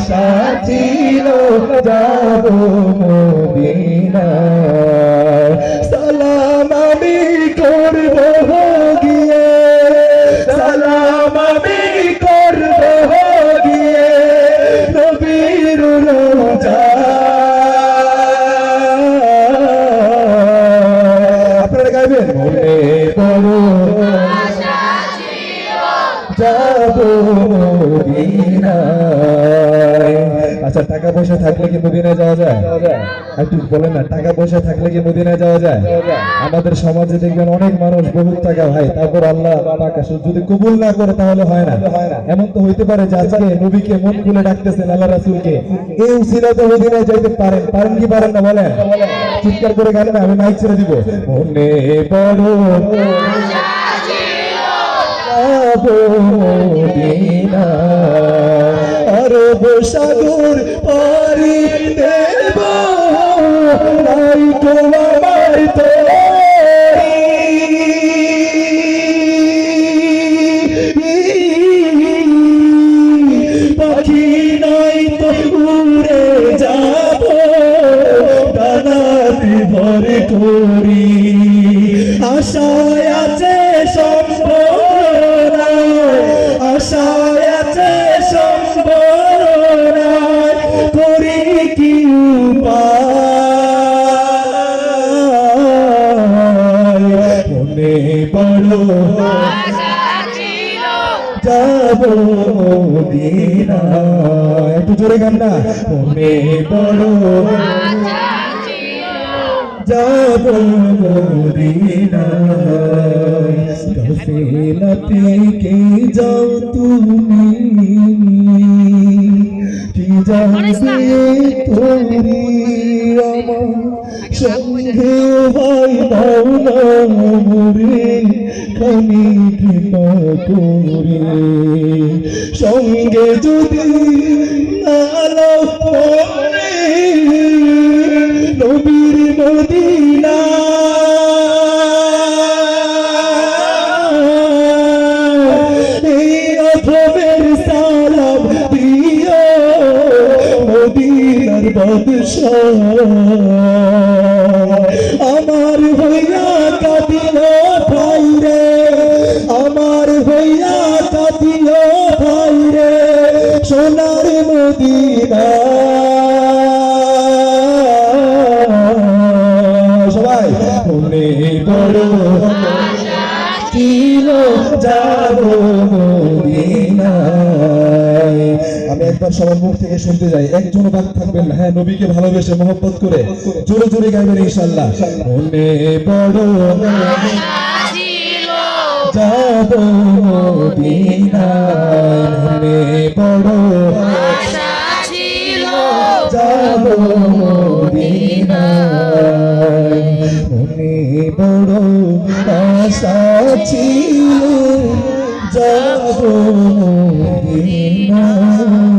আশা ছিল যাব মদিনায় সালাম আমি করব গিয়ে সালাম আমি করব গিয়ে নবীর রওজায় আপনারা গাইবেন মনে বড় আশা ছিল যাব মদিনায় আচ্ছা টাকা পয়সা থাকলে কি মদিনায় যাওয়া যায় একটু বলেন না টাকা পয়সা থাকলে কি মদিনায় যাওয়া যায় আমাদের সমাজে দেখবেন অনেক মানুষ বহুত টাকা ভাই তারপর আল্লাহ টাকা যদি কবুল না করে তাহলে হয় না এমন তো হইতে পারে যে আজকে নবীকে মন খুলে ডাকতেছেন আল্লাহ রাসূলকে এই উসিলাতে মদিনায় যাইতে পারেন কি পারেন না বলেন চিৎকার করে গান না আমি মাইক ছেড়ে দিব মনে বড় আশা ছিল যাব মদিনায় আরব সাগর পারি দেব নাই তোমার পাখি নাই তো উড়ে যাব ডানাতে ভর করি আশায় আছে সম্ভাবনা আশায় আছে সম্ভাবনা করি কি উপায় মনে বড় আশা ছিল যাব মদিনায় একটু জোরে গান না মনে বড় আশা ছিল যাব মদিনায় কাফেলাতে কে যাও তুমি কি জানবে তোরি আমার সঙ্গে ভাই ভাওনা মুরে খানি কৃপা করে সঙ্গে যদি নালো নবীর মদিনা এই অথমের সালাম দিও মদিনার বাদশাহ আমার হইয়া কাঁদিল ভাই রে আমার হইয়া কাঁদিল ভাই রে সোনার মদিনা সবাই মনে বড় আশা ছিল যাব মদিনায় আমি একবার সবার মুখ থেকে শুনতে যাই একজন বাদ থাকবেন না হ্যাঁ নবীকে ভালোবেসে মহব্বত করে জোরে জোরে গাইবেন ইনশাআল্লাহ মনে বড় আশা ছিল যাব মদিনায় মনে বড় আশা ছিল যাব মদিনায় মনে বড় আশা ছিল যাব মদিনায়